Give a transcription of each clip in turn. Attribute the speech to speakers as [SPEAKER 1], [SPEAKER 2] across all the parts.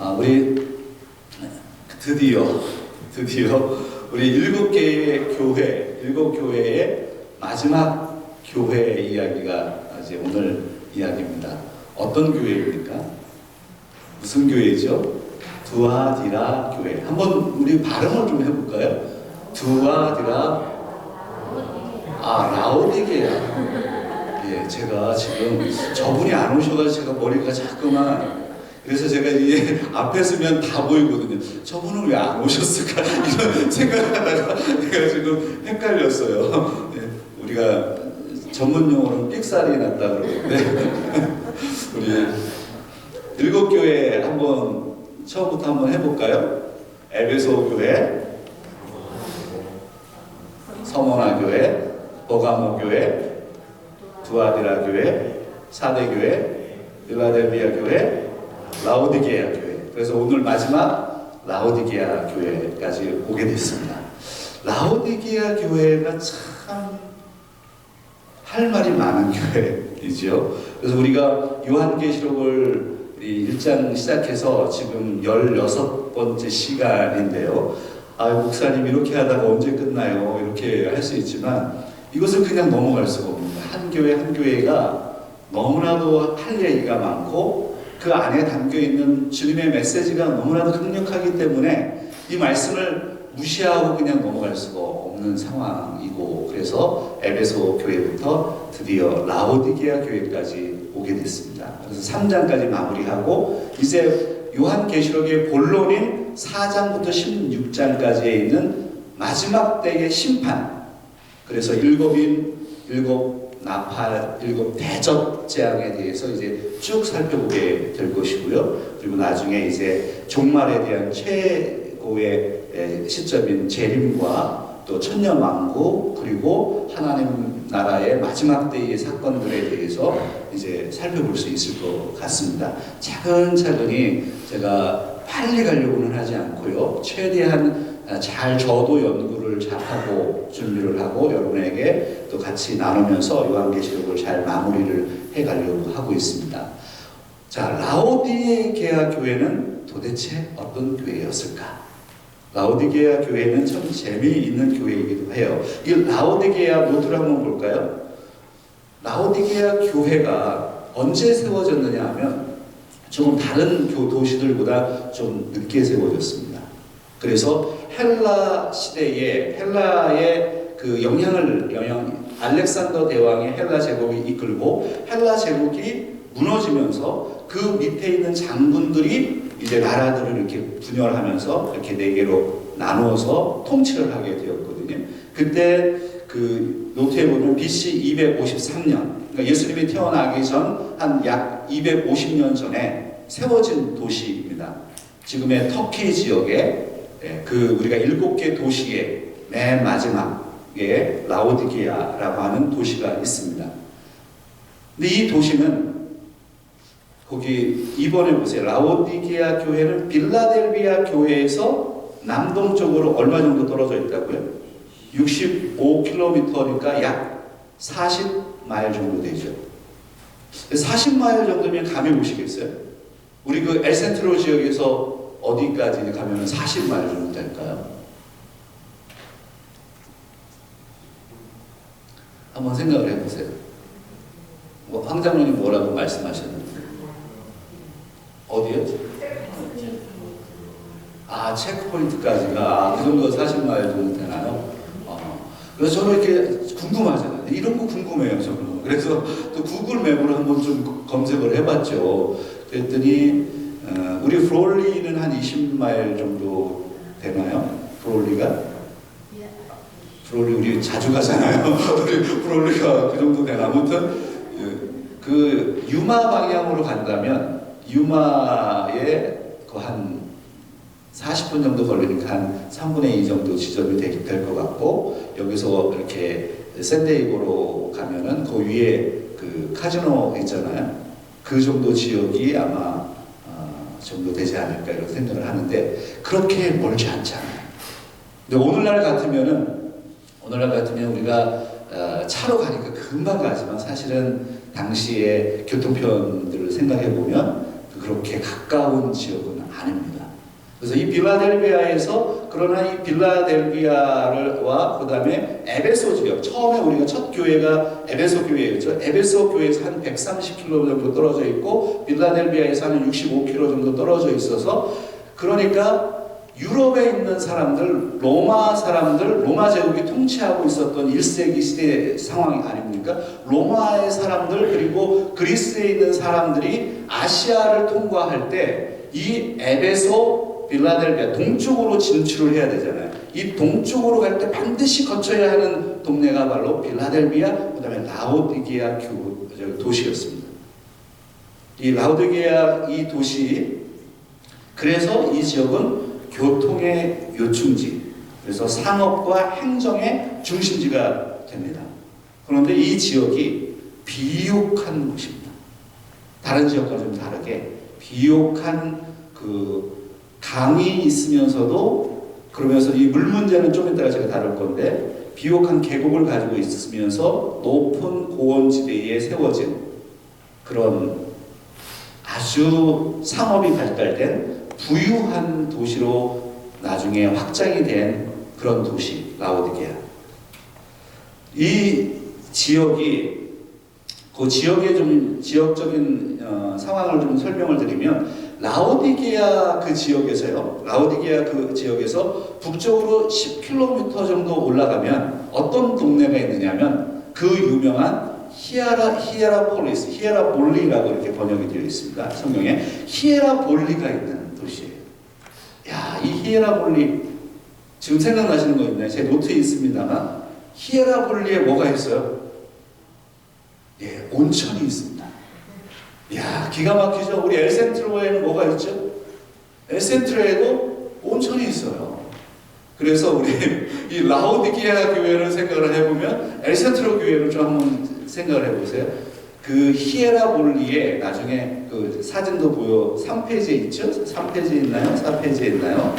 [SPEAKER 1] 우리 드디어 우리 일곱 교회의 마지막 교회 이야기가 이제 오늘 이야기입니다. 어떤 교회입니까? 무슨 교회죠? 두아디라 교회. 한번 우리 발음을 좀 해볼까요? 두아디라. 라오디게아. 예, 제가 지금 저분이 안 오셔가지고 제가 머리가 자꾸만, 그래서 제가 이 앞에 서면 다 보이거든요. 저분은 왜 안 오셨을까 이런 생각하다가 내가 지금 헷갈렸어요. 예, 우리가 전문 용어로는 삑살이 났다 그러는데 우리 일곱 교회 한번 처음부터 한번 해볼까요? 에베소 교회, 서머나 교회, 버가모 교회, 두아디라 교회, 사대 교회, 필라델비아 교회, 라오디게아 교회. 그래서 오늘 마지막 라오디게아 교회까지 오게 됐습니다. 라오디게아 교회가 참 할 말이 많은 교회이죠. 그래서 우리가 요한계시록을 1장 시작해서 지금 16번째 시간인데요. 목사님 이렇게 하다가 언제 끝나요? 이렇게 할 수 있지만 이것을 그냥 넘어갈 수가 없습니다. 한 교회 한 교회가 너무나도 할 얘기가 많고 그 안에 담겨있는 주님의 메시지가 너무나도 강력하기 때문에 이 말씀을 무시하고 그냥 넘어갈 수가 없는 상황이고, 그래서 에베소 교회부터 드디어 라오디게아 교회까지 오게 됐습니다. 그래서 3장까지 마무리하고 이제 요한계시록의 본론인 4장부터 16장까지에 있는 마지막 때의 심판, 그래서 일곱 나팔, 일곱 대접 재앙에 대해서 이제 쭉 살펴보게 될 것이고요. 그리고 나중에 이제 종말에 대한 최고의 시점인 재림과 또 천년왕국, 그리고 하나님 나라의 마지막 때의 사건들에 대해서 이제 살펴볼 수 있을 것 같습니다. 차근차근히 제가 빨리 가려고는 하지 않고요. 최대한 잘 저도 연구를 잘 하고 준비를 하고 여러분에게 또 같이 나누면서 요한계시록을 잘 마무리를 해가려고 하고 있습니다. 자, 라오디게아 교회는 도대체 어떤 교회였을까? 라오디게아 교회는 참 재미있는 교회이기도 해요. 이 라오디게아 노트를 한번 볼까요? 라오디게아 교회가 언제 세워졌느냐 하면 조금 다른 도시들보다 좀 늦게 세워졌습니다. 그래서 헬라 시대에 헬라의 그 알렉산더 대왕의 헬라 제국이 이끌고 헬라 제국이 무너지면서 그 밑에 있는 장군들이 이제 나라들을 이렇게 분열하면서 이렇게 네 개로 나누어서 통치를 하게 되었거든요. 그때 그 노트에 보면 BC 253년, 그러니까 예수님이 태어나기 전 한 약 250년 전에 세워진 도시입니다. 지금의 터키 지역에 그 우리가 7개 도시의 맨 마지막에 라오디게아라고 하는 도시가 있습니다. 근데 이 도시는 거기 이번에 보세요. 라오디게아 교회는 빌라델비아 교회에서 남동쪽으로 얼마 정도 떨어져 있다고요? 65km니까 약 40마일 정도 되죠. 40마일 정도면 감이 오시겠어요? 우리 그 엘센트로 지역에서 어디까지 가면 40마일 정도 될까요? 한번 생각을 해보세요. 황장로님 뭐라고 말씀하셨는데? 어디요? 체크포인트까지가 그 정도 40마일 정도 되나요? 그래서 저는 이렇게 궁금하잖아요. 이런 거 궁금해요, 저는. 그래서 또 구글 맵으로 한번 좀 검색을 해봤죠. 그랬더니 우리 프롤리는 한 20마일 정도 되나요? 프롤리가? 프롤리 우리 자주 가잖아요. 우리 프롤리가 그 정도 되나? 아무튼 그 유마 방향으로 간다면 유마에 그 한 40분 정도 걸리니까 한 3분의 2 정도 지점이 될 것 같고, 여기서 이렇게 샌디에이고로 가면은 그 위에 그 카지노 있잖아요. 그 정도 지역이 아마 정도 되지 않을까 이런 생각을 하는데 그렇게 멀지 않잖아요. 근데 오늘날 같으면 우리가 차로 가니까 금방 가지만 사실은 당시의 교통편들을 생각해 보면 그렇게 가까운 지역은 아닙니다. 그래서 이 빌라델비아에서 그러나 이 빌라델비아와 그 다음에 에베소 지역, 처음에 우리가 첫 교회가 에베소 교회였죠. 에베소 교회에서 한 130km 정도 떨어져 있고 빌라델비아에서 한 65km 정도 떨어져 있어서, 그러니까 유럽에 있는 사람들, 로마 사람들, 로마 제국이 통치하고 있었던 1세기 시대 상황이 아닙니까? 로마의 사람들 그리고 그리스에 있는 사람들이 아시아를 통과할 때 이 에베소, 빌라델비아 동쪽으로 진출을 해야 되잖아요. 이 동쪽으로 갈 때 반드시 거쳐야 하는 동네가 바로 빌라델비아, 그 다음에 라오디게아 도시였습니다. 이 라오디게아 이 도시, 그래서 이 지역은 교통의 요충지, 그래서 상업과 행정의 중심지가 됩니다. 그런데 이 지역이 비옥한 곳입니다. 다른 지역과 좀 다르게 비옥한 그 강이 있으면서도, 그러면서 이 물 문제는 좀 이따가 제가 다룰 건데, 비옥한 계곡을 가지고 있으면서 높은 고원지대에 세워진 그런 아주 상업이 발달된 부유한 도시로 나중에 확장이 된 그런 도시, 라오디게아. 이 지역이, 그 지역의 좀 지역적인 상황을 좀 설명을 드리면, 라오디게아 그 지역에서요, 라오디게아 그 지역에서 북쪽으로 10km 정도 올라가면 어떤 동네가 있느냐면, 그 유명한 히에라폴리스, 히에라볼리라고 이렇게 번역이 되어 있습니다. 성경에 히에라볼리가 있는 도시예요. 야, 이 히에라볼리 지금 생각나시는 거 있나요? 제 노트에 있습니다만, 히에라볼리에 뭐가 있어요? 예, 온천이 있습니다. 야, 기가 막히죠? 우리 엘센트로에는 뭐가 있죠? 엘센트로에도 온천이 있어요. 그래서 우리 이 라오디게아 교회를 생각을 해보면 엘센트로 교회를 좀 한번 생각을 해보세요. 그 히에라볼리에 나중에 그 사진도 보여, 3페이지에 있죠? 3페이지에 있나요? 4페이지에 있나요?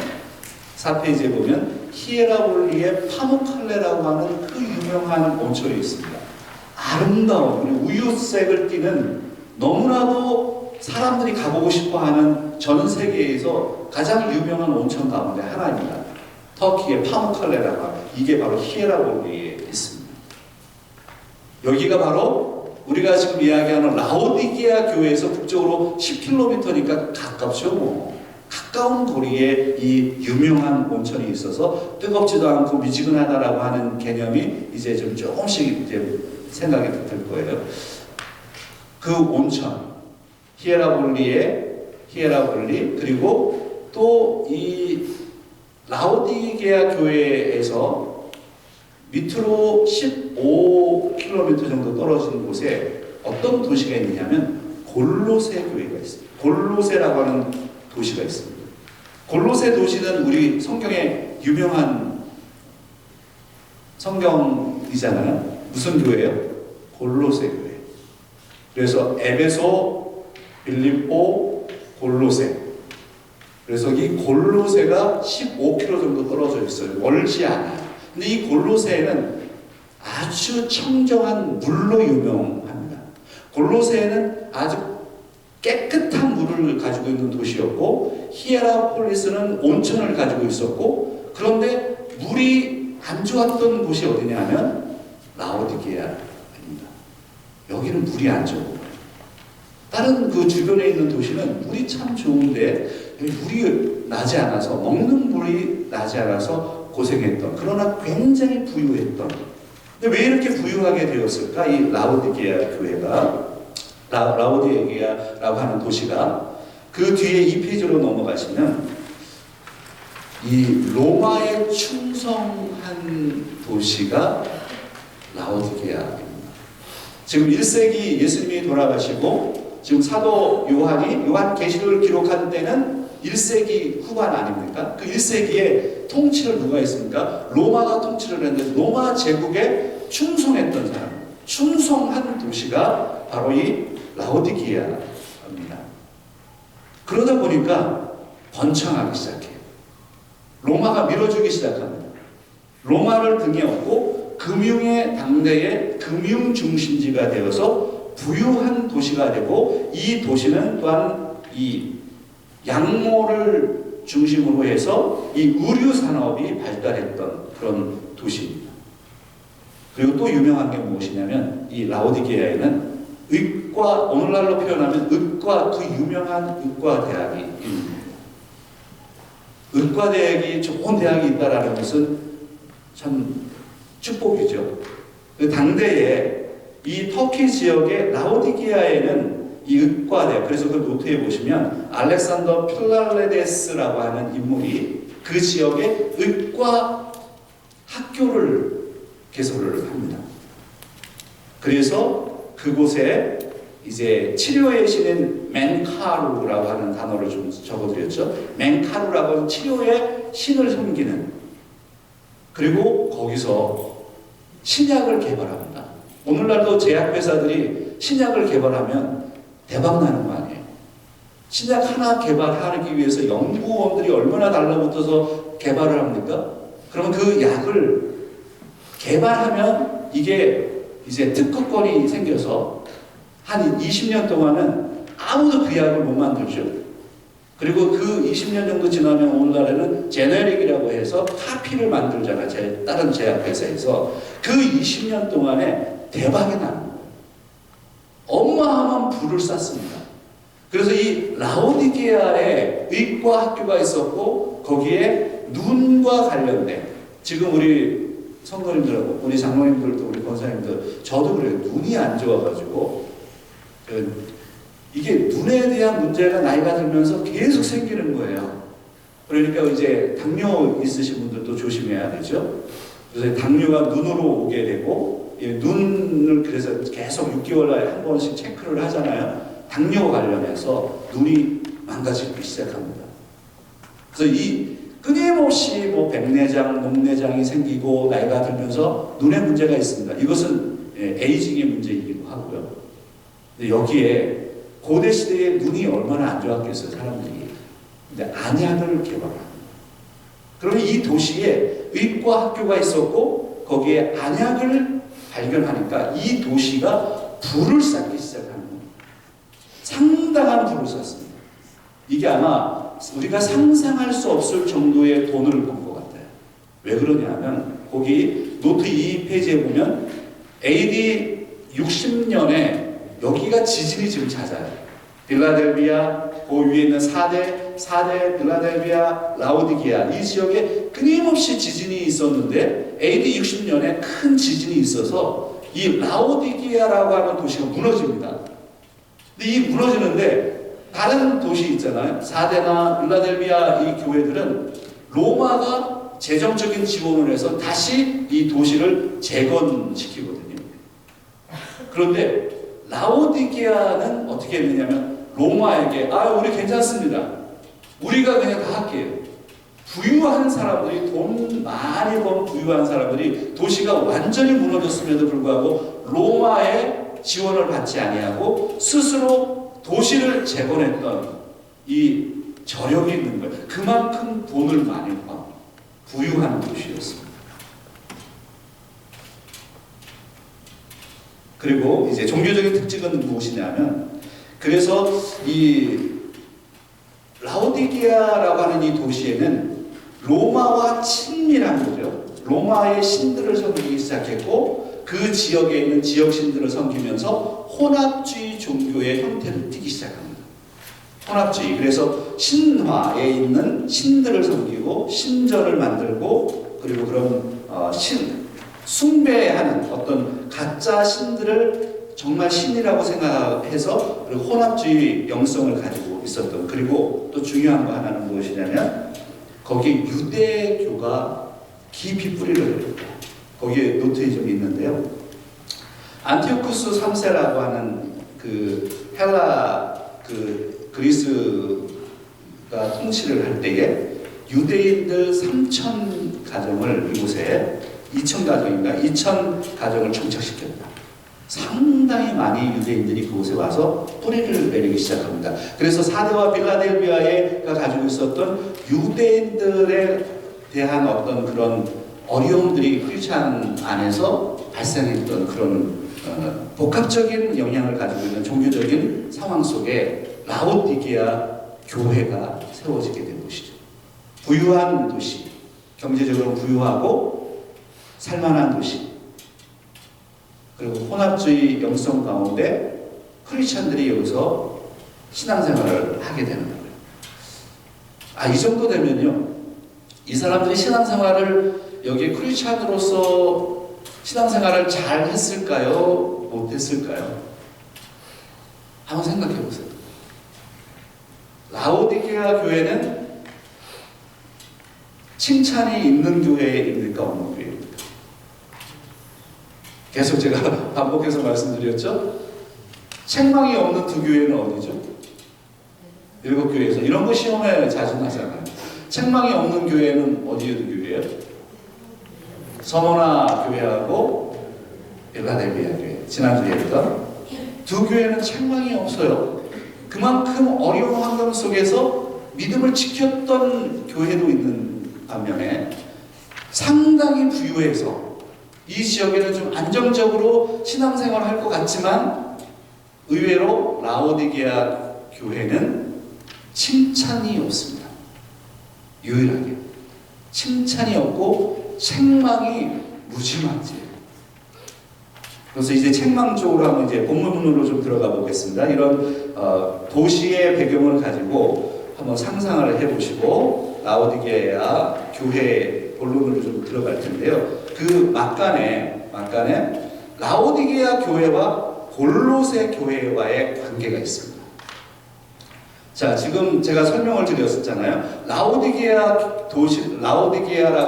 [SPEAKER 1] 4페이지에 보면 히에라볼리에 파무칼레라고 하는 그 유명한 온천이 있습니다. 아름다운 우유색을 띠는, 너무나도 사람들이 가보고 싶어하는 전 세계에서 가장 유명한 온천 가운데 하나입니다. 터키의 파무칼레라고 하는, 이게 바로 히에라볼리에 있습니다. 여기가 바로 우리가 지금 이야기하는 라오디게아 교회에서 북쪽으로 10km니까 가깝죠. 뭐. 가까운 거리에 이 유명한 온천이 있어서 뜨겁지도 않고 미지근하다라고 하는 개념이 이제 좀 조금씩 이제 생각이 들 거예요. 그 온천, 히에라볼리, 그리고 또 이 라오디게아 교회에서 밑으로 15km 정도 떨어진 곳에 어떤 도시가 있느냐면 골로새 교회가 있습니다. 골로새라고 하는 도시가 있습니다. 골로새 도시는 우리 성경에 유명한 성경이잖아요. 무슨 교회예요? 골로새 교회. 그래서 에베소, 빌립보, 골로새. 그래서 이 골로새가 15km 정도 떨어져 있어요. 멀지 않아요. 근데 이 골로새는 아주 청정한 물로 유명합니다. 골로새는 아주 깨끗한 물을 가지고 있는 도시였고, 히에라폴리스는 온천을 가지고 있었고, 그런데 물이 안 좋았던 곳이 어디냐면 라오디게아입니다. 여기는 물이 안 좋고, 다른 그 주변에 있는 도시는 물이 참 좋은데 물이 나지 않아서, 먹는 물이 나지 않아서 고생했던, 그러나 굉장히 부유했던. 근데 왜 이렇게 부유하게 되었을까? 이 라오디게아 교회가, 라오디게아라고 하는 도시가. 그 뒤에 2페이지로 넘어가시면 이 로마에 충성한 도시가 라오디게아입니다. 지금 1세기 예수님이 돌아가시고, 지금 사도 요한계시록을 기록한 때는 1세기 후반 아닙니까? 그 1세기에 통치를 누가 했습니까? 로마가 통치를 했는데, 로마 제국에 충성했던 사람, 충성한 도시가 바로 이 라오디게아입니다. 그러다 보니까 번창하기 시작해요. 로마가 밀어주기 시작합니다. 로마를 등에 업고 금융의 당대의 금융 중심지가 되어서 부유한 도시가 되고, 이 도시는 또한 이 양모를 중심으로 해서 이 의류 산업이 발달했던 그런 도시입니다. 그리고 또 유명한 게 무엇이냐면 이 라오디게아에는 의과, 오늘날로 표현하면 의과, 그 유명한 의과 대학이 있습니다. 의과 대학이 좋은 대학이 있다라는 것은 참 축복이죠. 그 당대에 이 터키 지역의 라오디게아에는 이 의과대, 그래서 그 노트에 보시면 알렉산더 필라레데스라고 하는 인물이 그 지역의 의과 학교를 개설을 합니다. 그래서 그곳에 이제 치료의 신인 멘카루라고 하는 단어를 좀 적어드렸죠. 멘카루라고 하는 치료의 신을 섬기는, 그리고 거기서 신약을 개발합니다. 오늘날도 제약회사들이 신약을 개발하면 대박나는 거 아니에요. 신약 하나 개발하기 위해서 연구원들이 얼마나 달라붙어서 개발을 합니까? 그러면 그 약을 개발하면 이게 이제 특허권이 생겨서 한 20년 동안은 아무도 그 약을 못 만들죠. 그리고 그 20년 정도 지나면 오늘날에는 제네릭이라고 해서 카피를 만들잖아요. 다른 제약회사에서. 그 20년 동안에 대박이 나는 거예요. 어마어마한 부를 쌌습니다. 그래서 이 라오디게아에 의과 학교가 있었고 거기에 눈과 관련된, 지금 우리 성도님들하고 우리 장로님들도 우리 권사님들 저도 그래요. 눈이 안 좋아가지고 이게 눈에 대한 문제가 나이가 들면서 계속 생기는 거예요. 그러니까 이제 당뇨 있으신 분들도 조심해야 되죠. 그래서 당뇨가 눈으로 오게 되고 눈을 그래서 계속 6개월에 한 번씩 체크를 하잖아요. 당뇨 관련해서 눈이 망가지기 시작합니다. 그래서 이 끊임없이 뭐 백내장, 녹내장이 생기고 나이가 들면서 눈에 문제가 있습니다. 이것은 에이징의 문제이기도 하고요. 근데 여기에 고대 시대에 눈이 얼마나 안 좋았겠어요, 사람들이. 근데 안약을 개발합니다. 그러면 이 도시에 의과 학교가 있었고 거기에 안약을 발견하니까 이 도시가 불을 쌓기 시작하는 겁니다. 상당한 불을 쌓습니다. 이게 아마 우리가 상상할 수 없을 정도의 돈을 번 것 같아요. 왜 그러냐면 거기 노트 2페이지에 보면 AD 60년에 여기가 지진이 지금 잦아요. 빌라델비아, 그 위에 있는 사대, 빌라델비아, 라오디게아 이 지역에 끊임없이 지진이 있었는데 AD 60년에 큰 지진이 있어서 이 라오디게아라고 하는 도시가 무너집니다. 근데 이 무너지는데 다른 도시 있잖아요. 사대나 빌라델비아 이 교회들은 로마가 재정적인 지원을 해서 다시 이 도시를 재건시키거든요. 그런데 라오디게아는 어떻게 했느냐면 로마에게 우리 괜찮습니다. 우리가 그냥 다 할게요. 부유한 사람들이, 돈 많이 번 부유한 사람들이 도시가 완전히 무너졌음에도 불구하고 로마의 지원을 받지 아니하고 스스로 도시를 재건했던 이 저력이 있는 거예요. 그만큼 돈을 많이 번 부유한 도시였습니다. 그리고 이제 종교적인 특징은 무엇이냐면, 그래서 이 라오디게아라고 하는 이 도시에는 로마와 친밀한 거죠. 로마의 신들을 섬기기 시작했고 그 지역에 있는 지역 신들을 섬기면서 혼합주의 종교의 형태를 띠기 시작합니다. 혼합주의. 그래서 신화에 있는 신들을 섬기고 신전을 만들고 그리고 그런 숭배하는 어떤 가짜 신들을 정말 신이라고 생각해서 그리고 혼합주의 영성을 가지고 있었던, 그리고 또 중요한 거 하나는 무엇이냐면 거기 유대교가 깊이 뿌리를 내립니다. 거기에 노트에 좀 있는데요. 안티오쿠스 3세라고 하는 그 헬라 그리스가 통치를 할 때에 유대인들 3,000 가정을 이곳에 2,000가정인가? 2,000가정을 정착시켰다. 상당히 많이 유대인들이 그곳에 와서 뿌리를 내리기 시작합니다. 그래서 사대와 빌라델비아가 가지고 있었던 유대인들에 대한 어떤 그런 어려움들이 크리스찬 안에서 발생했던 그런 복합적인 영향을 가지고 있는 종교적인 상황 속에 라오디게아 교회가 세워지게 된 곳이죠. 부유한 도시, 경제적으로 부유하고 살만한 도시, 그리고 혼합주의 영성 가운데 크리스찬들이 여기서 신앙생활을 하게 되는 거예요. 이 정도 되면요, 이 사람들이 신앙생활을 여기 크리스찬으로서 신앙생활을 잘 했을까요? 못했을까요? 한번 생각해 보세요. 라오디게아 교회는 칭찬이 있는 교회입니까? 없는 교회입니까? 계속 제가 반복해서 말씀드렸죠? 책망이 없는 두 교회는 어디죠? 7교회에서. 이런 거 시험에 자주 나잖아요. 책망이 없는 교회는 어디에 교회예요? 서머나 교회하고 빌라델비아 교회. 지난주에 했던 두 교회는 책망이 없어요. 그만큼 어려운 환경 속에서 믿음을 지켰던 교회도 있는 반면에 상당히 부유해서 이 지역에는 좀 안정적으로 신앙생활을 할 것 같지만 의외로 라오디게아 교회는 칭찬이 없습니다. 유일하게 칭찬이 없고 책망이 무지막지해요. 그래서 이제 책망 쪽으로 한번 이제 본문으로 좀 들어가 보겠습니다. 이런 도시의 배경을 가지고 한번 상상을 해보시고 라오디게아 교회 본론으로 좀 들어갈 텐데요. 그 막간에 라오디게아 교회와 골로새 교회와의 관계가 있습니다. 자, 지금 제가 설명을 드렸었잖아요. 라오디게아라고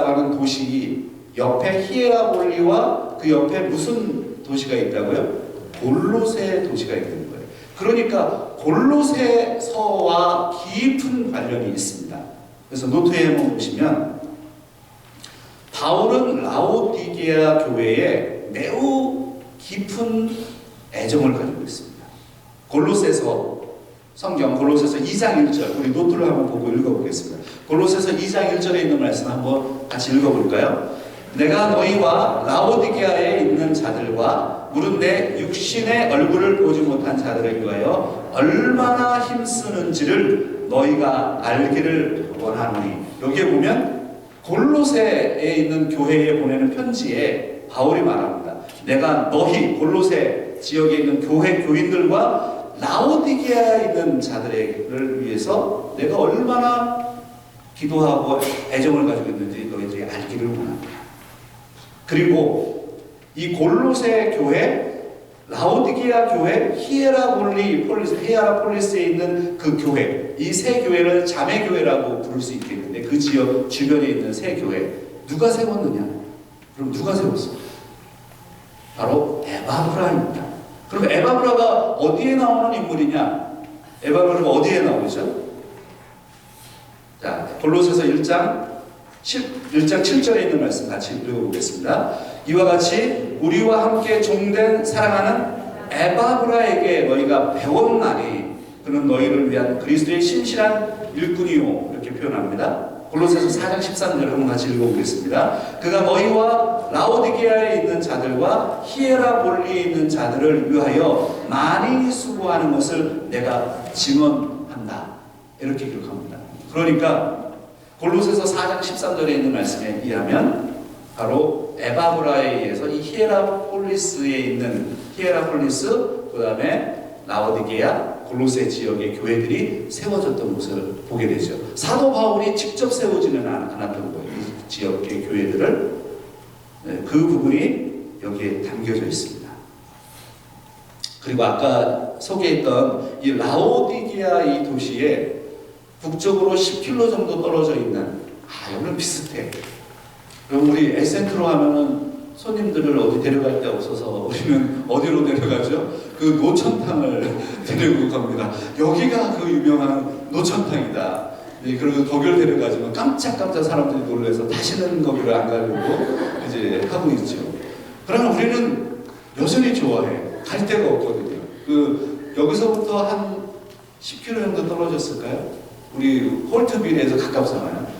[SPEAKER 1] 하는 도시 옆에 히에라볼리와 그 옆에 무슨 도시가 있다고요? 골로새 도시가 있는 거예요. 그러니까 골로새서와 깊은 관련이 있습니다. 그래서 노트에 한번 보시면 바울은 라오디게아 교회에 매우 깊은 애정을 가지고 있습니다. 골로새서 성경 골로새서 2장 1절 우리 노트를 한번 보고 읽어보겠습니다. 골로새서 2장 1절에 있는 말씀 한번 같이 읽어볼까요? 내가 너희와 라오디게아에 있는 자들과 무릇 내 육신의 얼굴을 보지 못한 자들을 위하여 얼마나 힘쓰는지를 너희가 알기를 원하노니. 여기에 보면 골로새에 있는 교회에 보내는 편지에 바울이 말합니다. 내가 너희 골로새 지역에 있는 교인들과 라오디게아에 있는 자들을 위해서 내가 얼마나 기도하고 애정을 가지고 있는지 너희들이 알기를 원합니다. 그리고 이 골로새 교회, 라오디게아 교회, 히에라폴리스에 있는 그 교회, 이 세 교회를 자매교회라고 부를 수 있겠는데 그 지역 주변에 있는 세 교회 누가 세웠느냐? 그럼 누가 세웠어요? 바로 에바브라입니다. 그럼 에바브라가 어디에 나오는 인물이냐? 에바브라가 어디에 나오죠? 자, 골로새서 1장 7절에 있는 말씀 같이 읽어보겠습니다. 이와 같이 우리와 함께 종된 사랑하는 에바브라에게 너희가 배웠나니 그는 너희를 위한 그리스도의 신실한 일꾼이요. 이렇게 표현합니다. 골로새서 4장 13절 한번 같이 읽어보겠습니다. 그가 너희와 라오디게아에 있는 자들과 히에라볼리에 있는 자들을 위하여 많이 수고하는 것을 내가 증언한다. 이렇게 기록합니다. 그러니까 골로새서 4장 13절에 있는 말씀에 의하면 바로 에바브라에 의해서 이 히에라폴리스에 있는 히에라폴리스, 그 다음에 라오디게아, 골로새 지역의 교회들이 세워졌던 것을 보게 되죠. 사도 바울이 직접 세우지는 않았던 거예요. 이 지역의 교회들을. 그 부분이 여기에 담겨져 있습니다. 그리고 아까 소개했던 이 라오디게아 이 도시에 북쪽으로 10km 정도 떨어져 있는, 여기는 비슷해. 그럼 우리 에센트로 하면은 손님들을 어디 데려갈 데 없어서 우리는 어디로 데려가죠? 그 노천탕을 데리고 갑니다. 여기가 그 유명한 노천탕이다. 그리고 거기를 데려가지만 깜짝깜짝 사람들이 놀라서 다시는 거기를 안 가려고 이제 하고 있죠. 그러나 우리는 여전히 좋아해. 갈 데가 없거든요. 여기서부터 한 10km 정도 떨어졌을까요? 우리 홀트빌에서 가깝잖아요.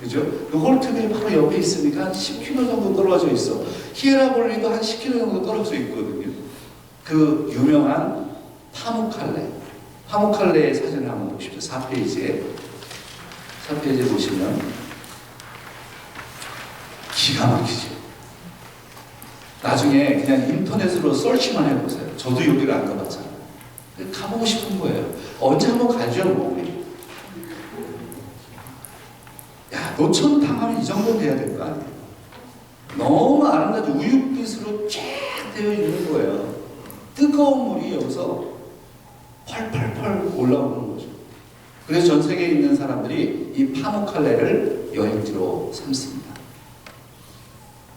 [SPEAKER 1] 그죠? 그 홀트빌 바로 옆에 있으니까 한 10km 정도 떨어져 있어. 히에라볼리도 한 10km 정도 떨어져 있거든요. 그 유명한 파묵칼레 사진을 한번 보십시오. 4페이지에. 4페이지에 보시면 기가 막히죠. 나중에 그냥 인터넷으로 설치만 해보세요. 저도 여기를 안 가봤잖아요. 가보고 싶은 거예요. 언제 한번 가죠, 뭐. 야, 노천탕 하면 이 정도 돼야 될 거 아니에요. 너무 아름다운 우윳빛으로 쫙 되어 있는 거예요. 뜨거운 물이 여기서 펄펄펄 올라오는 거죠. 그래서 전 세계에 있는 사람들이 이 파묵칼레를 여행지로 삼습니다.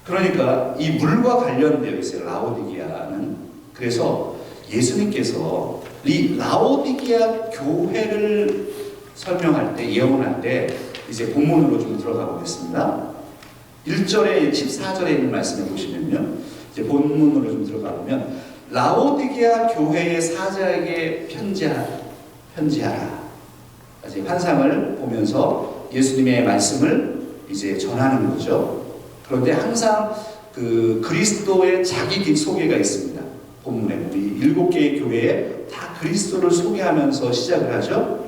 [SPEAKER 1] 그러니까 이 물과 관련되어 있어요. 라오디게아는. 그래서 예수님께서 이 라오디게아 교회를 설명할 때, 예언할 때 이제 본문으로 좀 들어가 보겠습니다. 1절에 14절에 있는 말씀을 보시면요. 이제 본문으로 좀 들어가 보면 라오디게아 교회의 사자에게 편지하라. 이제 환상을 보면서 예수님의 말씀을 이제 전하는 거죠. 그런데 항상 그 그리스도의 자기 소개가 있습니다. 본문에 우리 7개의 교회에 다 그리스도를 소개하면서 시작을 하죠.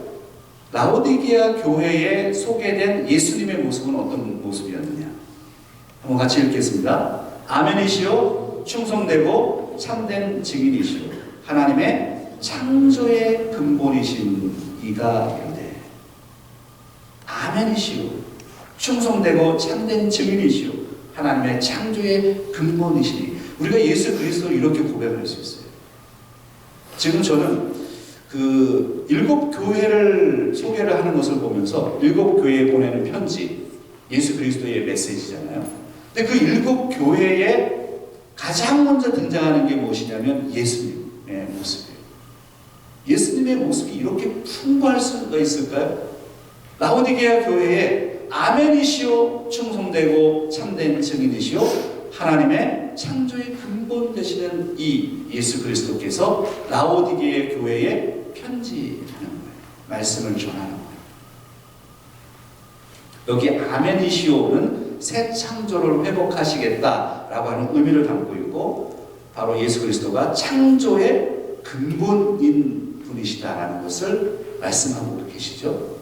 [SPEAKER 1] 라오디게아 교회에 소개된 예수님의 모습은 어떤 모습이었느냐? 한번 같이 읽겠습니다. 아멘이시오, 충성되고 참된 증인이시오, 하나님의 창조의 근본이신 이가 이르되. 아멘이시오, 충성되고 참된 증인이시오, 하나님의 창조의 근본이시니. 우리가 예수 그리스도를 이렇게 고백할 수 있어요. 지금 저는 그 7교회를 소개를 하는 것을 보면서 7교회에 보내는 편지, 예수 그리스도의 메시지잖아요. 근데 그 7교회에 가장 먼저 등장하는 게 무엇이냐면 예수님의 모습이에요. 예수님의 모습이 이렇게 풍부할 수가 있을까요? 라오디게아 교회에 아멘이시오, 충성되고 참된 증인이시오, 하나님의 창조의 근본 되시는 이 예수 그리스도께서 라오디게아 교회에 편지하는 거예요. 말씀을 전하는 거예요. 여기 아멘이시오는 새 창조를 회복하시겠다라고 하는 의미를 담고 있고, 바로 예수 그리스도가 창조의 근본인 분이시다라는 것을 말씀하고 계시죠.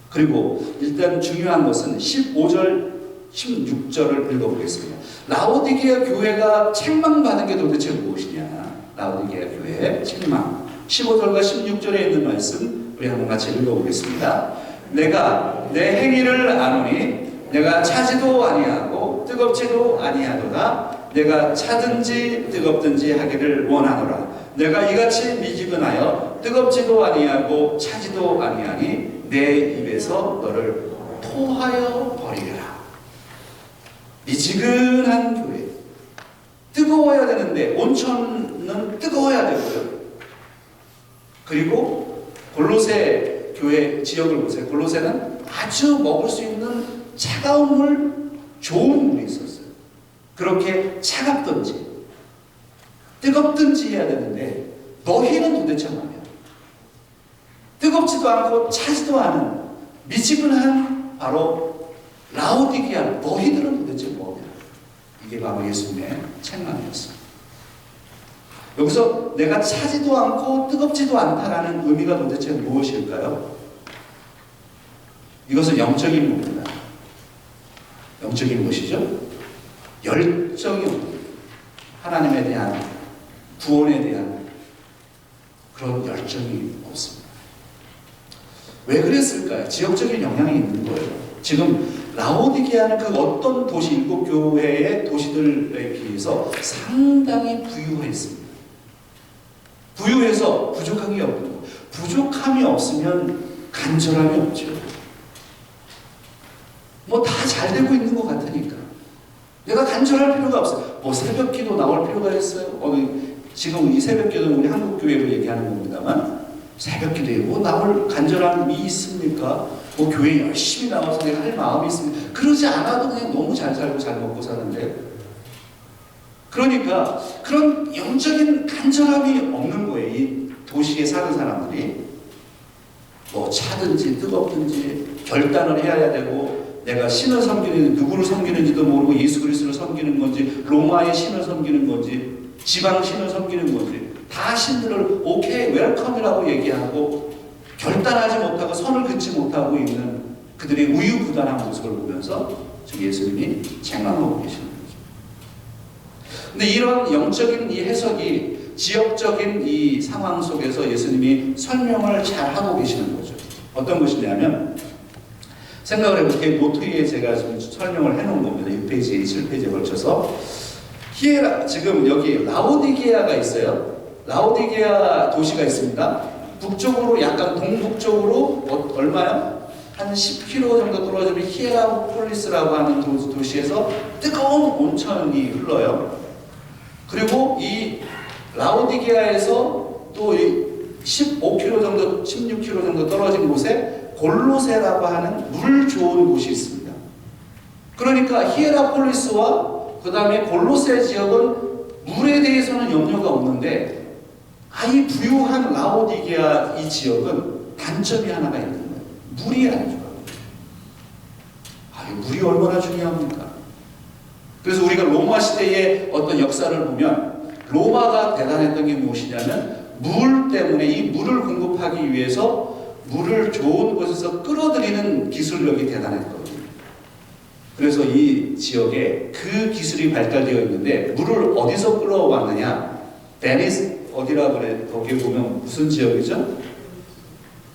[SPEAKER 1] 그리고 일단 중요한 것은 15절, 16절을 읽어보겠습니다. 라오디게아 교회가 책망받은 게 도대체 무엇이냐? 라오디게아 교회의 책망. 15절과 16절에 있는 말씀 우리 한번 같이 읽어보겠습니다. 내가 내 행위를 아노니 내가 차지도 아니하고 뜨겁지도 아니하도다. 내가 차든지 뜨겁든지 하기를 원하노라. 내가 이같이 미지근하여 뜨겁지도 아니하고 차지도 아니하니 내 입에서 너를 토하여 버리리라. 미지근한 교회, 뜨거워야 되는데 온천은 뜨거워야 되고요. 그리고 골로새 교회 지역을 보세요. 골로새는 아주 먹을 수 있는 차가운 물, 좋은 물이 있었어요. 그렇게 차갑든지 뜨겁든지 해야 되는데 너희는 도대체 뭐냐? 뜨겁지도 않고 차지도 않은 미지근한 바로 라오디게아 너희들은 도대체 뭐냐? 이게 바로 예수님의 책망이었습니다. 여기서 내가 차지도 않고 뜨겁지도 않다라는 의미가 도대체 무엇일까요? 이것은 영적인 겁니다. 영적인 것이죠. 열정이 없는, 하나님에 대한, 구원에 대한 그런 열정이 없습니다. 왜 그랬을까요? 지역적인 영향이 있는 거예요. 지금 라오디게아는 그 어떤 도시, 7교회의 도시들에 비해서 상당히 부유했습니다. 부유해서 부족한 게 없는 거. 부족함이 없으면 간절함이 없죠. 뭐 다 잘 되고 있는 것 같으니까 내가 간절할 필요가 없어요. 뭐 새벽 기도 나올 필요가 있어요? 지금 이 새벽 기도는 우리 한국교회로 얘기하는 겁니다만, 새벽 기도에 뭐 나올 간절함이 있습니까? 뭐 교회 열심히 나와서 내가 할 마음이 있습니까? 그러지 않아도 그냥 너무 잘 살고 잘 먹고 사는데, 그러니까 그런 영적인 간절함이 없는 거예요. 이 도시에 사는 사람들이. 뭐 차든지 뜨겁든지 결단을 해야 되고, 내가 신을 섬기는, 누구를 섬기는지도 모르고 예수 그리스도를 섬기는 건지, 로마의 신을 섬기는 건지, 지방 신을 섬기는 건지 다 신들을 오케이 웰컴이라고 얘기하고 결단하지 못하고 선을 긋지 못하고 있는 그들의 우유부단한 모습을 보면서 지금 예수님이 책망하고 계시는 거죠. 근데 이런 영적인 이 해석이 지역적인 이 상황 속에서 예수님이 설명을 잘 하고 계시는 거죠. 어떤 것이냐면 생각을 해볼게요. 노트 위에 제가 좀 설명을 해놓은 겁니다. 6페이지, 7페이지에 걸쳐서 지금 여기 라오디게아가 있어요. 라오디게아 도시가 있습니다. 북쪽으로 약간 동북쪽으로 얼마요? 한 10km 정도 떨어지면 히에라폴리스라고 하는 도시에서 뜨거운 온천이 흘러요. 그리고 이 라오디게아에서 또 15km 정도, 16km 정도 떨어진 곳에 골로세라고 하는 물 좋은 곳이 있습니다. 그러니까 히에라폴리스와 그 다음에 골로세 지역은 물에 대해서는 염려가 없는데 이 부유한 라오디게아 이 지역은 단점이 하나가 있는 거예요. 물이 안 좋아요. 물이 얼마나 중요합니까? 그래서 우리가 로마 시대의 어떤 역사를 보면 로마가 대단했던 게 무엇이냐면 물 때문에 이 물을 공급하기 위해서 물을 좋은 곳에서 끌어들이는 기술력이 대단했거든요. 그래서 이 지역에 그 기술이 발달되어 있는데 물을 어디서 끌어왔느냐? 베니스 어디라고 그래? 거기 보면 무슨 지역이죠?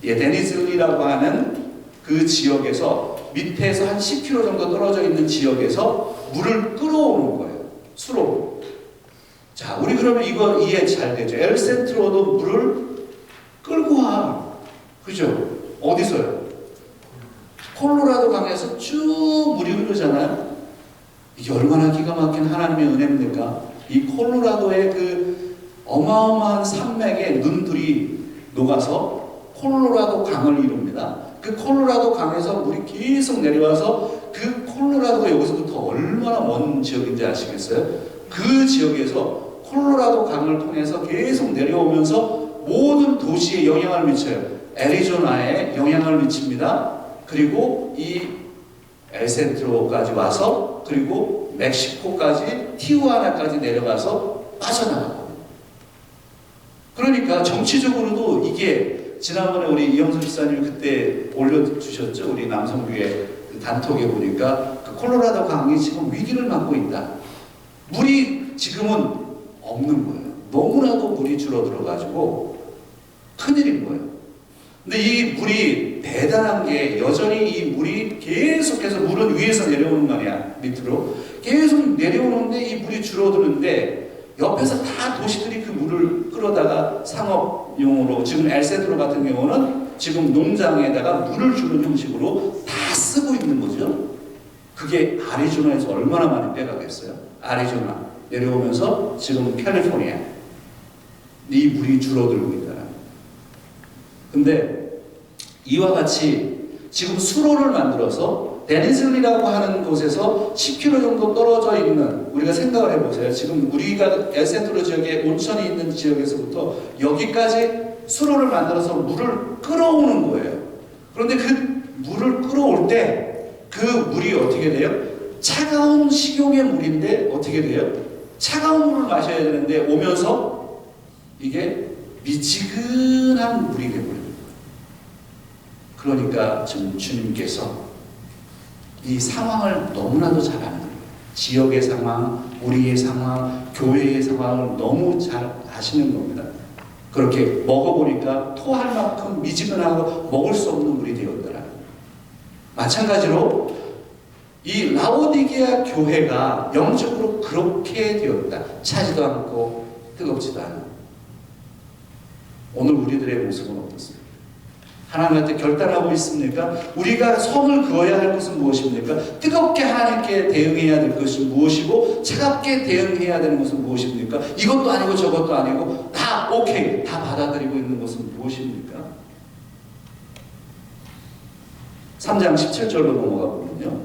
[SPEAKER 1] 데니즐리라고 하는 그 지역에서 밑에서 한 10km 정도 떨어져 있는 지역에서 물을 끌어오는 거예요. 수로. 자, 우리 그러면 이거 이해 잘 되죠? 엘센트로도 물을 끌고 와. 그죠? 어디서요? 콜로라도 강에서 쭉 물이 흐르잖아요. 이게 얼마나 기가 막힌 하나님의 은혜입니까? 이 콜로라도의 그 어마어마한 산맥에 눈들이 녹아서 콜로라도 강을 이룹니다. 그 콜로라도 강에서 물이 계속 내려와서 그 콜로라도가 여기서부터 얼마나 먼 지역인지 아시겠어요? 그 지역에서 콜로라도 강을 통해서 계속 내려오면서 모든 도시에 영향을 미쳐요. 애리조나에 영향을 미칩니다. 그리고 이 엘센트로까지 와서 그리고 멕시코까지 티후아나까지 내려가서 빠져나가고. 그러니까 정치적으로도 이게 지난번에 우리 이영수 집사님이 그때 올려주셨죠. 우리 남성교회 단톡에 보니까 그 콜로라도 강이 지금 위기를 맞고 있다. 물이 지금은 없는 거예요. 너무나도 물이 줄어들어가지고 큰일인 거예요. 근데 이 물이 대단한 게 여전히 이 물이 계속해서 물은 위에서 내려오는 거 아니야. 밑으로. 계속 내려오는데 이 물이 줄어드는데 옆에서 다 도시들이 그 물을 끌어다가 상업용으로 지금 엘센트로 같은 경우는 지금 농장에다가 물을 주는 형식으로 다 쓰고 있는 거죠. 그게 아리조나에서 얼마나 많이 빼가겠어요? 아리조나 내려오면서 지금 캘리포니아 이 물이 줄어들고 있다. 근데 이와 같이 지금 수로를 만들어서 데니즐리라고 하는 곳에서 10km 정도 떨어져 있는 우리가 생각을 해보세요. 지금 우리가 엘센트로 지역에 온천이 있는 지역에서부터 여기까지 수로를 만들어서 물을 끌어오는 거예요. 그런데 그 물을 끌어올 때 그 물이 어떻게 돼요? 차가운 식용의 물인데 어떻게 돼요? 차가운 물을 마셔야 되는데 오면서 이게 미지근한 물이 되버려요. 그러니까 지금 주님께서 이 상황을 너무나도 잘 아는 거예요. 지역의 상황, 우리의 상황, 교회의 상황을 너무 잘 아시는 겁니다. 그렇게 먹어보니까 토할 만큼 미지근하고 먹을 수 없는 물이 되었더라. 마찬가지로 이 라오디게아 교회가 영적으로 그렇게 되었다. 차지도 않고 뜨겁지도 않고. 오늘 우리들의 모습은 어떻습니까? 하나님한테 결단하고 있습니까? 우리가 선을 그어야 할 것은 무엇입니까? 뜨겁게 하나님께 대응해야 될 것이 무엇이고 차갑게 대응해야 되는 것은 무엇입니까? 이것도 아니고 저것도 아니고 다 오케이, 다 받아들이고 있는 것은 무엇입니까? 3장 17절로 넘어가 보면요.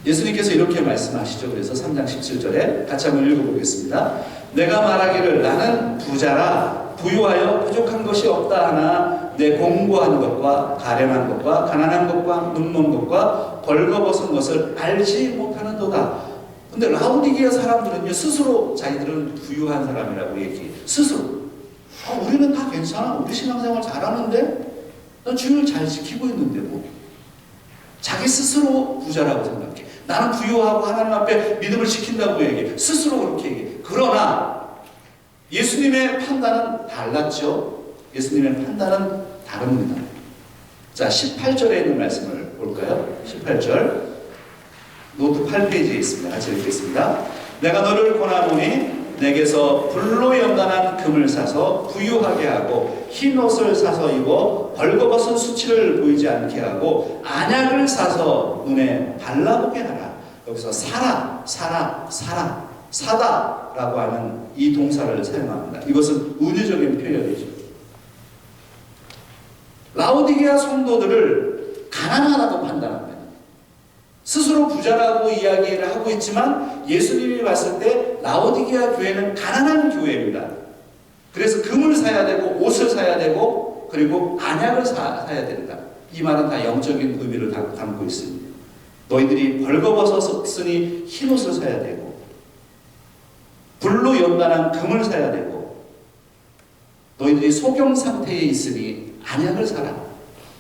[SPEAKER 1] 예수님께서 이렇게 말씀하시죠. 그래서 3장 17절에 같이 한번 읽어보겠습니다. 내가 말하기를 나는 부자라 부유하여 부족한 것이 없다 하나 내 공고한 것과 가련한 것과 가난한 것과 눈먼 것과 벌거벗은 것을 알지 못하는도다. 근데 라오디게아 사람들은요, 스스로 자기들은 부유한 사람이라고 얘기해. 스스로. 우리는 다 괜찮아. 우리 신앙생활 잘하는데? 난 주님을 잘 지키고 있는데 뭐. 자기 스스로 부자라고 생각해. 나는 부유하고 하나님 앞에 믿음을 지킨다고 얘기해. 스스로 그렇게 얘기해. 그러나 예수님의 판단은 달랐죠. 예수님의 판단은 다릅니다. 자, 18절에 있는 말씀을 볼까요? 18절. 노트 8페이지에 있습니다. 같이 읽겠습니다. 내가 너를 권하노니 내게서 불로 연단한 금을 사서 부유하게 하고 흰 옷을 사서 입어 벌거벗은 수치를 보이지 않게 하고 안약을 사서 눈에 발라보게 하라. 여기서 사라, 사라, 사라, 사다라고 하는 이 동사를 사용합니다. 이것은 은유적인 표현이죠. 라오디게아 성도들을 가난하다고 판단합니다. 스스로 부자라고 이야기를 하고 있지만 예수님이 봤을 때 라오디게아 교회는 가난한 교회입니다. 그래서 금을 사야 되고 옷을 사야 되고 그리고 안약을 사야 된다. 이 말은 다 영적인 의미를 담고 있습니다. 너희들이 벌거벗었으니 흰 옷을 사야 되고 불로 연단한 금을 사야 되고 너희들이 소경 상태에 있으니 안약을 사라.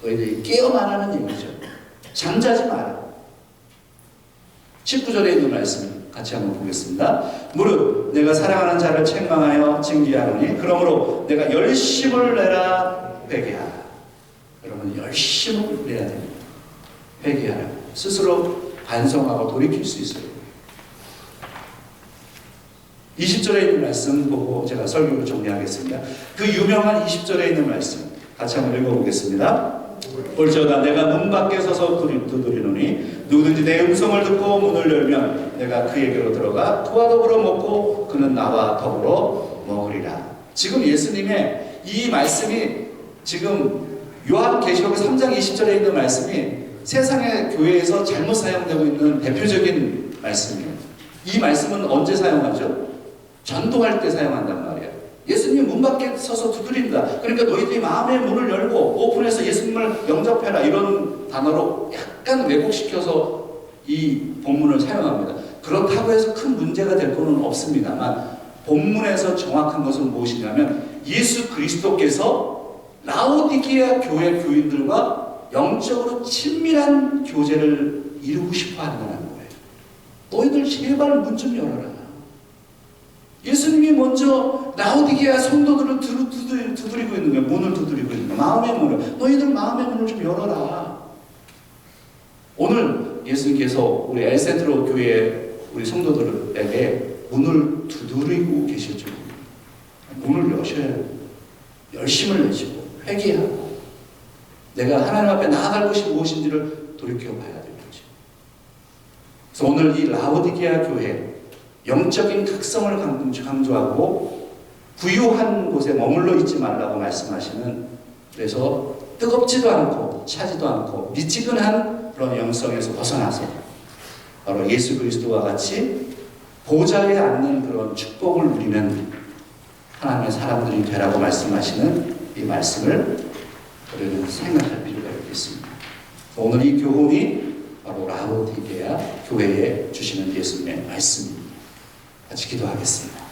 [SPEAKER 1] 너희들이 깨어나라는 얘기죠. 잠자지 마라. 19절에 있는 말씀 같이 한번 보겠습니다. 무릇 내가 사랑하는 자를 책망하여 징계하노니 그러므로 내가 열심을 내라 회개하라. 여러분 열심을 내야 됩니다. 회개하라. 스스로 반성하고 돌이킬 수 있어요. 20절에 있는 말씀 보고 제가 설교를 정리하겠습니다. 그 유명한 20절에 있는 말씀 같이 한번 읽어보겠습니다. 볼지어다 내가 문 밖에 서서 두드리노니 누구든지 내 음성을 듣고 문을 열면 내가 그에게로 들어가 그와 더불어 먹고 그는 나와 더불어 먹으리라. 지금 예수님의 이 말씀이 지금 요한계시록 3장 20절에 있는 말씀이 세상의 교회에서 잘못 사용되고 있는 대표적인 말씀이에요. 이 말씀은 언제 사용하죠? 전도할 때 사용한단 말이에요. 예수님이 문 밖에 서서 두드린다. 그러니까 너희들이 마음의 문을 열고 오픈해서 예수님을 영접해라. 이런 단어로 약간 왜곡시켜서 이 본문을 사용합니다. 그렇다고 해서 큰 문제가 될 것은 없습니다만 본문에서 정확한 것은 무엇이냐면 예수 그리스도께서 라오디게아 교회 교인들과 영적으로 친밀한 교제를 이루고 싶어 한다는 거예요. 너희들 제발 문 좀 열어라. 예수님이 먼저 라오디게아 성도들을 두드리고 있는 거예요. 문을 두드리고 있는 거예요. 마음의 문을. 너희들 마음의 문을 좀 열어라. 오늘 예수님께서 우리 엘센트로 교회 우리 성도들에게 문을 두드리고 계시죠. 문을 여셔야 해요. 열심을 내시고 회개하고 내가 하나님 앞에 나아갈 것이 무엇인지를 돌이켜봐야 될 거죠. 그래서 오늘 이 라오디게아 교회 영적인 각성을 강조하고 부유한 곳에 머물러 있지 말라고 말씀하시는, 그래서 뜨겁지도 않고 차지도 않고 미지근한 그런 영성에서 벗어나서 바로 예수 그리스도와 같이 보좌에 앉는 그런 축복을 누리는 하나님의 사람들이 되라고 말씀하시는 이 말씀을 우리는 생각할 필요가 있겠습니다. 오늘 이 교훈이 바로 라오디게아 교회에 주시는 예수님의 말씀입니다. 같이 기도하겠습니다.